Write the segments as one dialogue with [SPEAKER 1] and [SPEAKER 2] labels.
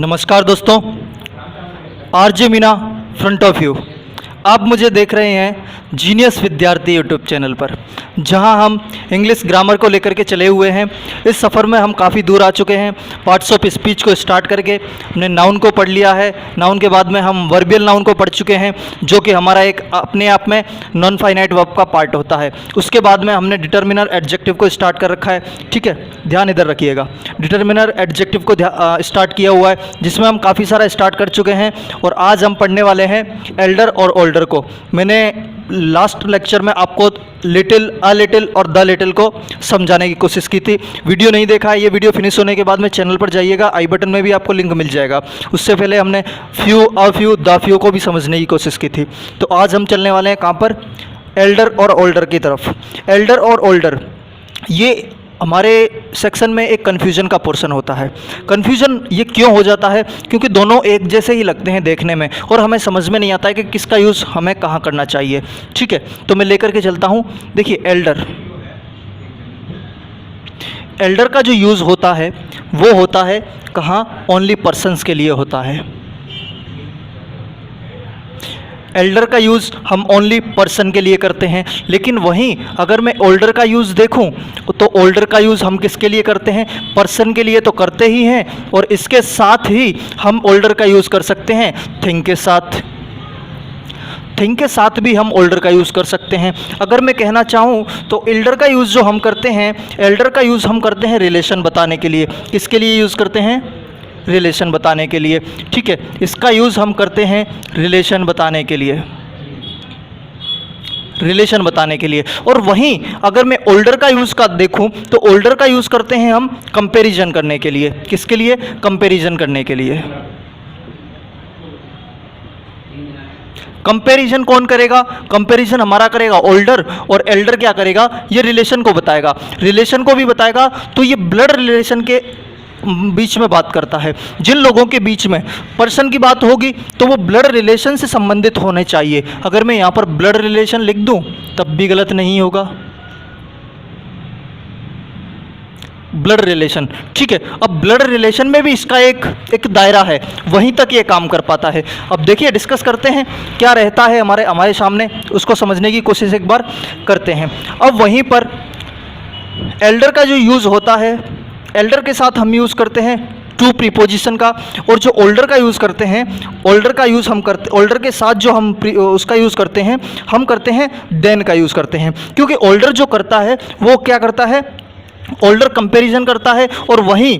[SPEAKER 1] नमस्कार दोस्तों, RJ Meena front of you. आप मुझे देख रहे हैं जीनियस विद्यार्थी यूट्यूब चैनल पर, जहां हम इंग्लिश ग्रामर को लेकर के चले हुए हैं। इस सफ़र में हम काफ़ी दूर आ चुके हैं। पार्ट्स ऑफ स्पीच को स्टार्ट करके हमने नाउन को पढ़ लिया है। नाउन के बाद में हम वर्बियल नाउन को पढ़ चुके हैं, जो कि हमारा एक अपने आप में नॉन फाइनाइट वर्ब का पार्ट होता है। उसके बाद में हमने डिटर्मिनर एडजेक्टिव को स्टार्ट कर रखा है। ठीक है, ध्यान इधर रखिएगा। डिटर्मिनर एडजेक्टिव को स्टार्ट किया हुआ है, जिसमें हम काफ़ी सारा स्टार्ट कर चुके हैं। और आज हम पढ़ने वाले हैं एल्डर और ओल्डर को। मैंने लास्ट लेक्चर में आपको लिटिल, अ लिटिल और द लिटिल को समझाने की कोशिश की थी। वीडियो नहीं देखा है, ये वीडियो फिनिश होने के बाद में चैनल पर जाइएगा, आई बटन में भी आपको लिंक मिल जाएगा। उससे पहले हमने few, a few, the few को भी समझने की कोशिश की थी। तो आज हम चलने वाले हैं कहाँ पर? एल्डर और ओल्डर की तरफ। एल्डर और ओल्डर, ये हमारे सेक्शन में एक कन्फ्यूजन का पोर्शन होता है। कन्फ्यूजन ये क्यों हो जाता है? क्योंकि दोनों एक जैसे ही लगते हैं देखने में, और हमें समझ में नहीं आता है कि किसका यूज़ हमें कहाँ करना चाहिए। ठीक है, तो मैं लेकर के चलता हूँ। देखिए, एल्डर, एल्डर का जो यूज़ होता है वो होता है कहाँ? ओनली पर्सन्स के लिए होता है। एल्डर का यूज़ हम ओनली पर्सन के लिए करते हैं। लेकिन वहीं अगर मैं ओल्डर का यूज़ देखूं तो ओल्डर का यूज़ हम किसके लिए करते हैं? पर्सन के लिए तो करते ही हैं, और इसके साथ ही हम ओल्डर का यूज़ कर सकते हैं थिंग के साथ। थिंग के साथ भी हम ओल्डर का यूज़ कर सकते हैं। अगर मैं कहना चाहूँ तो एल्डर का यूज़ जो हम करते हैं, एल्डर का यूज़ हम करते हैं रिलेशन बताने के लिए। किसके लिए यूज़ करते हैं? रिलेशन बताने के लिए। ठीक है, इसका यूज़ हम करते हैं रिलेशन बताने के लिए, रिलेशन बताने के लिए। और वहीं अगर मैं ओल्डर का यूज़ का देखूं तो ओल्डर का यूज़ करते हैं हम कंपैरिजन करने के लिए। किसके लिए? कंपैरिजन करने के लिए। कंपैरिजन कौन करेगा? कंपैरिजन हमारा करेगा ओल्डर, और एल्डर क्या करेगा? ये रिलेशन को बताएगा। रिलेशन को भी बताएगा, तो ये ब्लड रिलेशन के बीच में बात करता है। जिन लोगों के बीच में पर्सन की बात होगी तो वो ब्लड रिलेशन से संबंधित होने चाहिए। अगर मैं यहाँ पर ब्लड रिलेशन लिख दूँ तब भी गलत नहीं होगा। ब्लड रिलेशन, ठीक है। अब ब्लड रिलेशन में भी इसका एक दायरा है, वहीं तक ये काम कर पाता है। अब देखिए, डिस्कस करते हैं क्या रहता है हमारे सामने, उसको समझने की कोशिश एक बार करते हैं। अब वहीं पर एल्डर का जो यूज़ होता है, एल्डर के साथ हम यूज़ करते हैं टू प्रीपोजिशन का। और जो ओल्डर का यूज़ करते हैं, ओल्डर का यूज़ हम करते, ओल्डर के साथ जो हम उसका यूज़ करते हैं, हम करते हैं देन का यूज़ करते हैं। क्योंकि ओल्डर जो करता है वो क्या करता है? ओल्डर कंपैरिजन करता है, और वहीं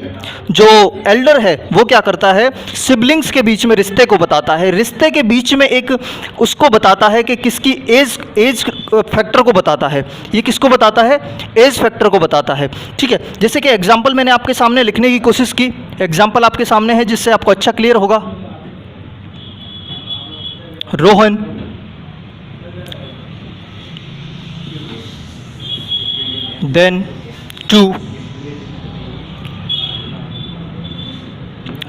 [SPEAKER 1] जो एल्डर है वो क्या करता है? सिबलिंग्स के बीच में रिश्ते को बताता है। रिश्ते के बीच में एक उसको बताता है कि किसकी एज फैक्टर को बताता है। ये किसको बताता है? एज फैक्टर को बताता है। ठीक है, जैसे कि एग्जाम्पल मैंने आपके सामने लिखने की कोशिश की। एग्जाम्पल आपके सामने है, जिससे आपको अच्छा क्लियर होगा। Rohan then to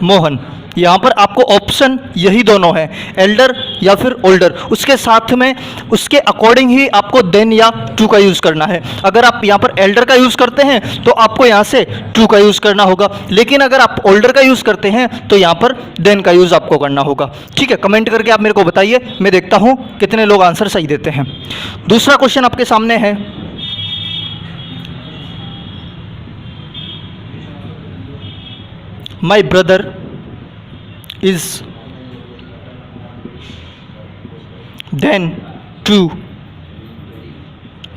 [SPEAKER 1] Mohan. यहाँ पर आपको ऑप्शन यही दोनों हैं, एल्डर या फिर ओल्डर। उसके साथ में उसके अकॉर्डिंग ही आपको देन या टू का यूज़ करना है। अगर आप यहाँ पर एल्डर का यूज़ करते हैं तो आपको यहाँ से टू का यूज़ करना होगा, लेकिन अगर आप ओल्डर का यूज़ करते हैं तो यहाँ पर देन का यूज़ आपको करना होगा। ठीक है, कमेंट करके आप मेरे को बताइए, मैं देखता हूँ कितने लोग आंसर सही देते हैं। दूसरा क्वेश्चन आपके सामने है, my brother is then to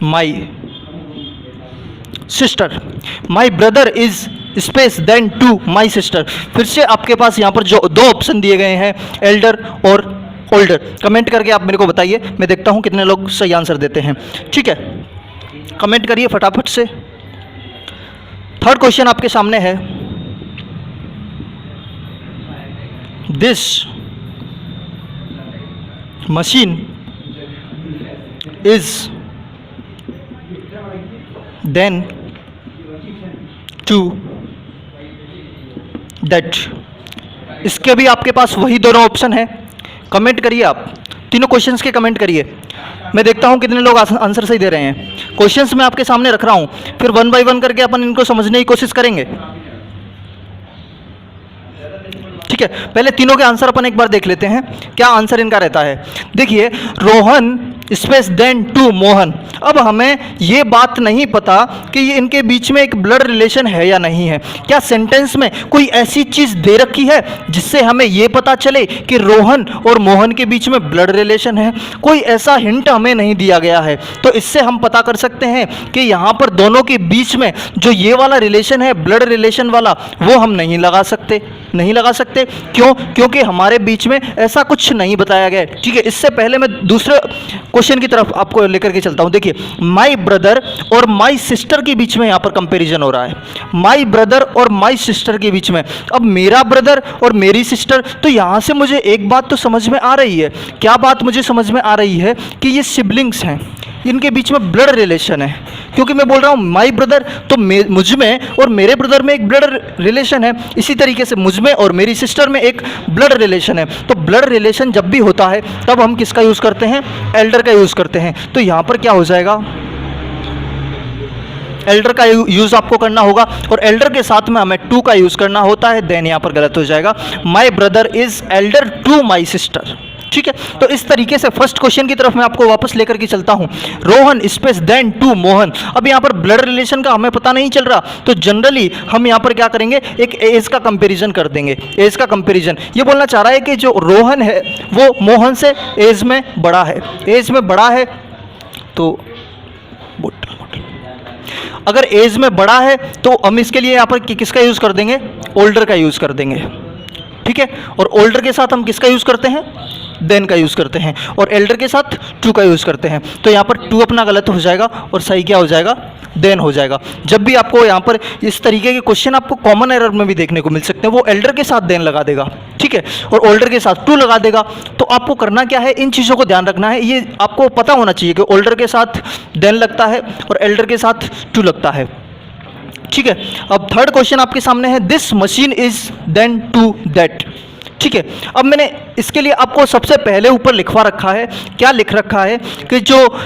[SPEAKER 1] my sister। my brother is space then to my sister। फिर से आपके पास यहाँ पर जो दो ऑप्शन दिए गए हैं, एल्डर और ओल्डर। कमेंट करके आप मेरे को बताइए, मैं देखता हूँ कितने लोग सही आंसर देते हैं। ठीक है, कमेंट करिए फटाफट से। थर्ड क्वेश्चन आपके सामने है, This machine is then to that। इसके भी आपके पास वही दोनों ऑप्शन है। कमेंट करिए, आप तीनों क्वेश्चंस के कमेंट करिए, मैं देखता हूं कितने लोग आंसर सही दे रहे हैं। क्वेश्चंस मैं आपके सामने रख रहा हूं, फिर वन बाय वन करके अपन इनको समझने की कोशिश करेंगे। ठीक है, पहले तीनों के आंसर अपन एक बार देख लेते हैं क्या आंसर इनका रहता है। देखिए, Rohan space then to Mohan. अब हमें ये बात नहीं पता कि ये इनके बीच में एक ब्लड रिलेशन है या नहीं है। क्या सेंटेंस में कोई ऐसी चीज़ दे रखी है जिससे हमें ये पता चले कि रोहन और मोहन के बीच में ब्लड रिलेशन है? कोई ऐसा हिंट हमें नहीं दिया गया है। तो इससे हम पता कर सकते हैं कि यहाँ पर दोनों के बीच में जो ये वाला रिलेशन है, ब्लड रिलेशन वाला, वो हम नहीं लगा सकते। क्यों? क्योंकि हमारे बीच में ऐसा कुछ नहीं बताया गया है। ठीक है, इससे पहले मैं दूसरे क्वेश्चन की तरफ आपको लेकर के चलता हूं। देखिए, माई ब्रदर और माई सिस्टर के बीच में यहां पर कंपैरिजन हो रहा है। माई ब्रदर और माई सिस्टर के बीच में, अब मेरा ब्रदर और मेरी सिस्टर, तो यहां से मुझे एक बात तो समझ में आ रही है। क्या बात मुझे समझ में आ रही है? कि ये सिबलिंग्स हैं, इनके बीच में ब्लड रिलेशन है। क्योंकि मैं बोल रहा हूँ माई ब्रदर, तो मुझ में और मेरे ब्रदर में एक ब्लड रिलेशन है। इसी तरीके से मुझ में और मेरी सिस्टर में एक ब्लड रिलेशन है। तो ब्लड रिलेशन जब भी होता है तब हम किसका यूज़ करते हैं? एल्डर का यूज़ करते हैं। तो यहाँ पर क्या हो जाएगा? एल्डर का यूज़ आपको करना होगा और एल्डर के साथ में हमें टू का यूज़ करना होता है। देन यहाँ पर गलत हो जाएगा। My brother is elder to my sister. ठीक है, तो इस तरीके से फर्स्ट क्वेश्चन की तरफ मैं आपको वापस लेकर के चलता हूं। Rohan space then to Mohan. अब यहां पर ब्लड रिलेशन का हमें पता नहीं चल रहा, तो जनरली हम यहां पर क्या करेंगे? एक एज का कंपैरिजन कर देंगे। एज का कंपैरिजन ये बोलना चाह रहा है कि जो रोहन है वो मोहन से एज में बड़ा है। एज में बड़ा है तो अगर एज में बड़ा है तो हम इसके लिए यहाँ पर किसका यूज़ कर देंगे? ओल्डर का यूज़ कर देंगे। ठीक है, और ओल्डर के साथ हम किसका यूज़ करते हैं? देन का यूज़ करते हैं। और एल्डर के साथ टू का यूज़ करते हैं। तो यहाँ पर टू अपना गलत हो जाएगा और सही क्या हो जाएगा? देन हो जाएगा। जब भी आपको यहाँ पर इस तरीके के क्वेश्चन आपको कॉमन एरर में भी देखने को मिल सकते हैं, वो एल्डर के साथ देन लगा देगा, ठीक है, और ओल्डर के साथ टू लगा देगा। तो आपको करना क्या है? इन चीज़ों को ध्यान रखना है। ये आपको पता होना चाहिए कि ओल्डर के साथ देन लगता है और एल्डर के साथ टू लगता है। ठीक है, अब थर्ड क्वेश्चन आपके सामने है, this machine is then to that. ठीक है, अब मैंने इसके लिए आपको सबसे पहले ऊपर लिखवा रखा है। क्या लिख रखा है? कि जो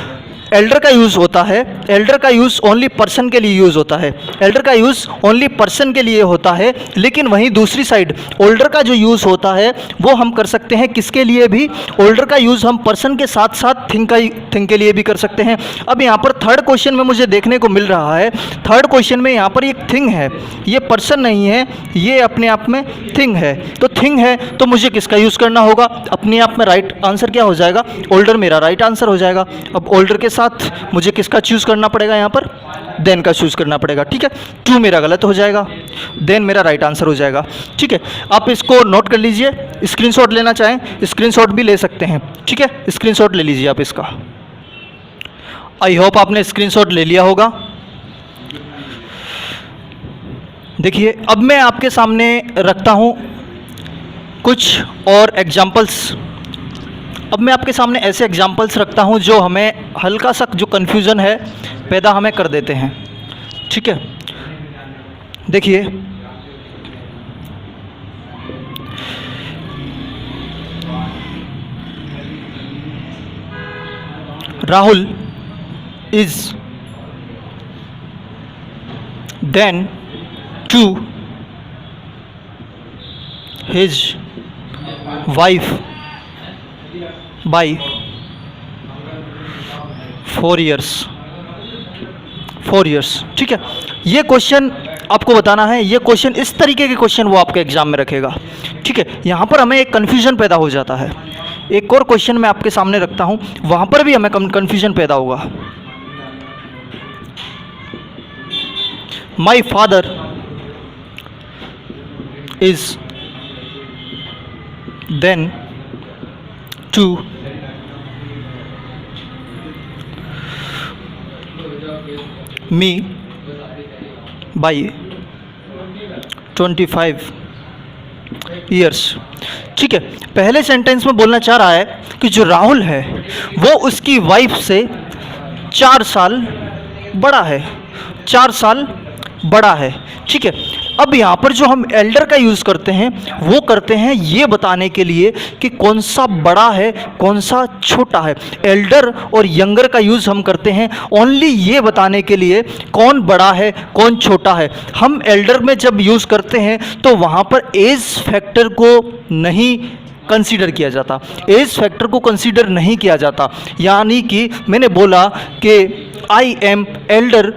[SPEAKER 1] एल्डर का यूज़ होता है, एल्डर का यूज़ ओनली पर्सन के लिए यूज़ होता है। एल्डर का यूज़ ओनली पर्सन के लिए होता है। लेकिन वहीं दूसरी साइड ओल्डर का जो यूज़ होता है वो हम कर सकते हैं किसके लिए भी? ओल्डर का यूज़ हम पर्सन के साथ साथ थिंग के लिए भी कर सकते हैं। अब यहाँ पर थर्ड क्वेश्चन में मुझे देखने को मिल रहा है, थर्ड क्वेश्चन में यहाँ पर एक थिंग है, ये पर्सन नहीं है, ये अपने आप में थिंग है। तो थिंग है तो मुझे किसका यूज़ करना होगा? अपने आप में राइट आंसर क्या हो जाएगा? ओल्डर मेरा राइट आंसर हो जाएगा। अब ओल्डर के साथ मुझे किसका चूज़ करना पड़ेगा? यहाँ पर देन का चूज़ करना पड़ेगा। ठीक है, टू मेरा गलत हो जाएगा, देन मेरा राइट आंसर हो जाएगा। ठीक है, आप इसको नोट कर लीजिए। स्क्रीनशॉट लेना चाहें स्क्रीनशॉट भी ले सकते हैं। ठीक है, स्क्रीनशॉट ले लीजिए आप इसका। आई होप आपने स्क्रीनशॉट ले लिया होगा। देखिए, अब मैं आपके सामने रखता हूँ कुछ और एग्जाम्पल्स। अब मैं आपके सामने ऐसे एग्जाम्पल्स रखता हूँ जो हमें हल्का सा जो कन्फ्यूज़न है पैदा हमें कर देते हैं। ठीक है, देखिए, Rahul is then to his wife by 4 years। ठीक है, ये क्वेश्चन आपको बताना है। ये क्वेश्चन, इस तरीके के क्वेश्चन वो आपके एग्जाम में रखेगा। ठीक है, यहाँ पर हमें एक कन्फ्यूजन पैदा हो जाता है। एक और क्वेश्चन मैं आपके सामने रखता हूँ, वहाँ पर भी हमें कन्फ्यूजन पैदा होगा। My father is then to me by 25 years। ठीक है, पहले सेंटेंस में बोलना चाह रहा है कि जो राहुल है वो उसकी वाइफ से 4 साल बड़ा है। 4 साल बड़ा है। ठीक है, अब यहाँ पर जो हम एल्डर का यूज़ करते हैं वो करते हैं ये बताने के लिए कि कौन सा बड़ा है कौन सा छोटा है। एल्डर और यंगर का यूज़ हम करते हैं ओनली ये बताने के लिए कौन बड़ा है कौन छोटा है। हम एल्डर में जब यूज़ करते हैं तो वहाँ पर एज फैक्टर को नहीं कंसीडर किया जाता, एज फैक्टर को कंसीडर नहीं किया जाता। यानी कि मैंने बोला कि I am elder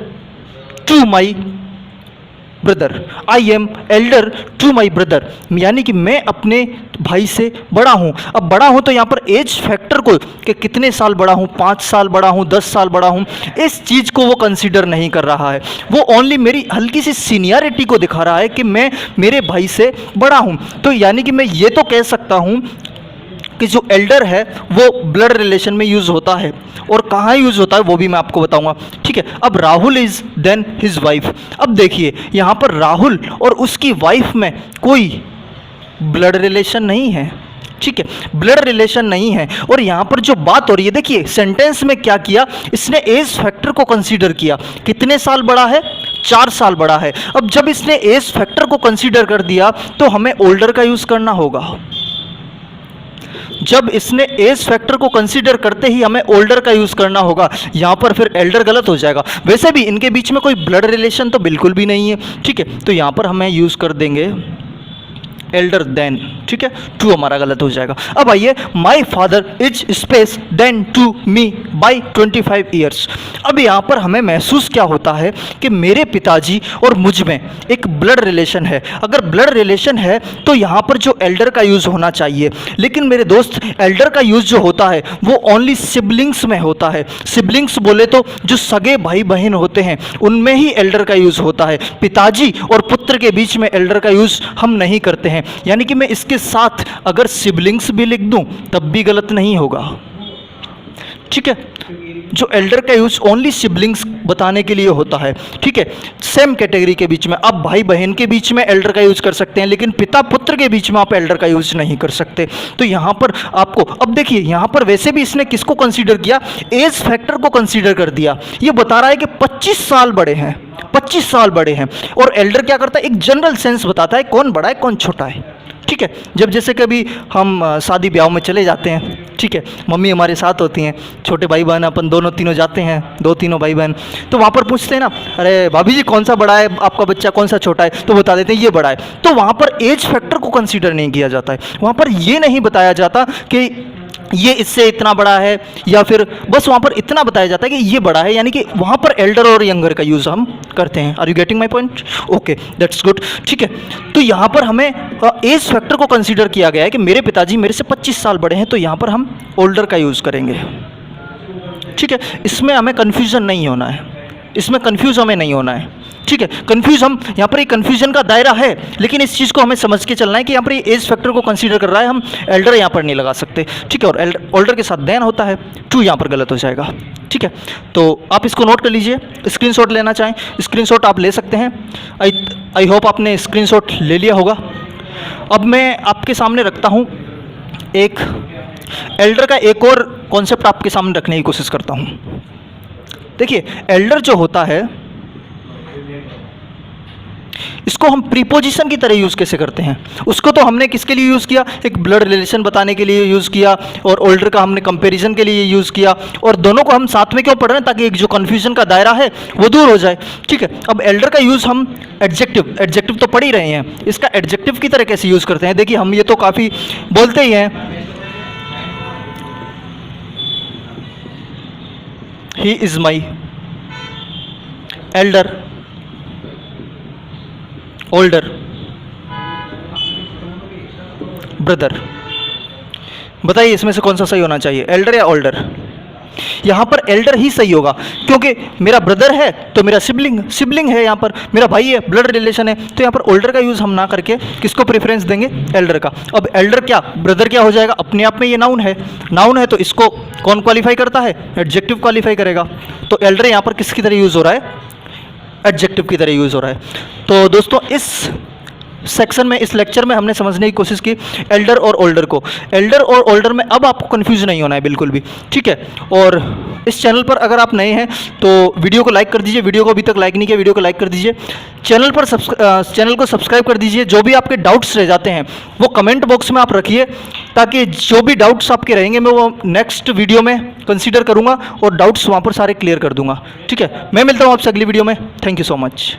[SPEAKER 1] to my brother, I am elder to my brother, यानी कि मैं अपने भाई से बड़ा हूँ। अब बड़ा हूँ तो यहाँ पर एज फैक्टर को कि कितने साल बड़ा हूँ, 5 साल बड़ा हूँ, 10 साल बड़ा हूँ, इस चीज़ को वो कंसीडर नहीं कर रहा है। वो ओनली मेरी हल्की सी सीनियरिटी को दिखा रहा है कि मैं मेरे भाई से बड़ा हूँ। तो यानी कि मैं ये तो कह सकता हूँ कि जो एल्डर है वो ब्लड रिलेशन में यूज़ होता है, और कहाँ यूज़ होता है वो भी मैं आपको बताऊंगा। ठीक है, अब Rahul is then his wife. अब देखिए यहाँ पर राहुल और उसकी वाइफ में कोई ब्लड रिलेशन नहीं है। ठीक है, ब्लड रिलेशन नहीं है। और यहाँ पर जो बात हो रही है, देखिए सेंटेंस में क्या किया इसने, एज फैक्टर को कंसीडर किया। कितने साल बड़ा है, 4 साल बड़ा है। अब जब इसने एज फैक्टर को कंसीडर कर दिया तो हमें ओल्डर का यूज़ करना होगा। जब इसने एज फैक्टर को कंसीडर करते ही हमें ओल्डर का यूज़ करना होगा। यहाँ पर फिर एल्डर गलत हो जाएगा। वैसे भी इनके बीच में कोई ब्लड रिलेशन तो बिल्कुल भी नहीं है। ठीक है, तो यहाँ पर हमें यूज़ कर देंगे एल्डर देन। ठीक है, टू हमारा गलत हो जाएगा। अब आइए, my father is space then to me by 25 years. अब यहाँ पर हमें महसूस क्या होता है कि मेरे पिताजी और मुझ में एक ब्लड रिलेशन है। अगर ब्लड रिलेशन है तो यहाँ पर जो एल्डर का यूज़ होना चाहिए, लेकिन मेरे दोस्त एल्डर का यूज़ जो होता है वो ओनली सिबलिंग्स में होता है। सिबलिंग्स बोले तो जो सगे भाई बहन होते हैं उनमें ही एल्डर का यूज़ होता है। पिताजी और पुत्र के बीच में एल्डर का यूज़ हम नहीं करते हैं। यानी कि मैं इसके साथ अगर सिबलिंग्स भी लिख दूं तब भी गलत नहीं होगा। ठीक है, जो एल्डर का यूज ओनली सिबलिंग्स बताने के लिए होता है। ठीक है, सेम कैटेगरी के बीच में आप भाई बहन के बीच में एल्डर का यूज कर सकते हैं, लेकिन पिता पुत्र के बीच में आप एल्डर का यूज नहीं कर सकते। तो यहाँ पर आपको, अब देखिए यहाँ पर वैसे भी इसने किसको कंसीडर किया, एज फैक्टर को कंसीडर कर दिया। ये बता रहा है कि 25 साल बड़े हैं, 25 साल बड़े हैं। और एल्डर क्या करता है, एक जनरल सेंस बताता है कौन बड़ा है कौन छोटा है। ठीक है, जब जैसे कभी हम शादी ब्याह में चले जाते हैं, ठीक है, मम्मी हमारे साथ होती हैं, छोटे भाई बहन अपन दोनों तीनों जाते हैं, 2-3 भाई बहन, तो वहाँ पर पूछते हैं ना, अरे भाभी जी कौन सा बड़ा है आपका बच्चा, कौन सा छोटा है, तो बता देते हैं ये बड़ा है। तो वहाँ पर एज फैक्टर को कंसीडर नहीं किया जाता है। वहाँ पर ये नहीं बताया जाता कि ये इससे इतना बड़ा है, या फिर बस वहाँ पर इतना बताया जाता है कि ये बड़ा है। यानी कि वहाँ पर एल्डर और यंगर का यूज़ हम करते हैं। Are you getting my point? Okay, that's good. ठीक है, तो यहाँ पर हमें एज फैक्टर को कंसीडर किया गया है कि मेरे पिताजी मेरे से 25 साल बड़े हैं, तो यहाँ पर हम ओल्डर का यूज़ करेंगे। ठीक है, इसमें हमें कन्फ्यूज़न नहीं होना है, इसमें कन्फ्यूज़ हमें नहीं होना है। ठीक है, कंफ्यूज हम यहाँ पर एक कन्फ्यूजन का दायरा है, लेकिन इस चीज़ को हमें समझ के चलना है कि यहाँ पर एज फैक्टर को कंसीडर कर रहा है, हम एल्डर यहाँ पर नहीं लगा सकते। ठीक है, और ओल्डर के साथ देन होता है, टू यहाँ पर गलत हो जाएगा। ठीक है, तो आप इसको नोट कर लीजिए, स्क्रीनशॉट लेना चाहें स्क्रीनशॉट आप ले सकते हैं। आई होप आपने स्क्रीनशॉट ले लिया होगा। अब मैं आपके सामने रखता हूँ एक एल्डर का एक और कॉन्सेप्ट आपके सामने रखने की कोशिश करता हूँ। देखिए, एल्डर जो होता है इसको हम प्रीपोजिशन की तरह यूज़ कैसे करते हैं। उसको तो हमने किसके लिए यूज़ किया, एक ब्लड रिलेशन बताने के लिए यूज़ किया, और ओल्डर का हमने कंपैरिजन के लिए यूज़ किया, और दोनों को हम साथ में क्यों पढ़ रहे हैं, ताकि एक जो कन्फ्यूजन का दायरा है वो दूर हो जाए। ठीक है, अब एल्डर का यूज़ हम एडजेक्टिव तो पढ़ ही रहे हैं, इसका एडजेक्टिव की तरह कैसे यूज़ करते हैं। देखिए, हम ये तो काफ़ी बोलते ही हैं, he is my elder older brother. बताइए इसमें से कौन सा सही होना चाहिए, एल्डर या ओल्डर? यहाँ पर एल्डर ही सही होगा, क्योंकि मेरा ब्रदर है तो मेरा सिबलिंग है, यहाँ पर मेरा भाई है, ब्लड रिलेशन है। तो यहाँ पर ओल्डर का यूज़ हम ना करके किसको प्रेफरेंस देंगे, एल्डर का। अब एल्डर क्या, ब्रदर क्या हो जाएगा, अपने आप में ये नाउन है तो इसको कौन क्वालिफाई करता है, एडजेक्टिव क्वालिफाई करेगा। तो एल्डर यहाँ पर किसकी तरह यूज़ हो रहा है, एडजेक्टिव की तरह यूज़ हो रहा है। तो दोस्तों, इस सेक्शन में, इस लेक्चर में हमने समझने की कोशिश की एल्डर और ओल्डर को। एल्डर और ओल्डर में अब आपको कन्फ्यूज नहीं होना है बिल्कुल भी, ठीक है। और इस चैनल पर अगर आप नए हैं तो वीडियो को लाइक कर दीजिए, वीडियो को अभी तक लाइक नहीं किया वीडियो को लाइक कर दीजिए, चैनल को सब्सक्राइब कर दीजिए। जो भी आपके डाउट्स रह जाते हैं वो कमेंट बॉक्स में आप रखिए, ताकि जो भी डाउट्स आपके रहेंगे मैं वो नेक्स्ट वीडियो में कंसीडर करूँगा और डाउट्स वहाँ पर सारे क्लियर कर दूँगा, ठीक है। मैं मिलता हूँ आपसे अगली वीडियो में। Thank you so much.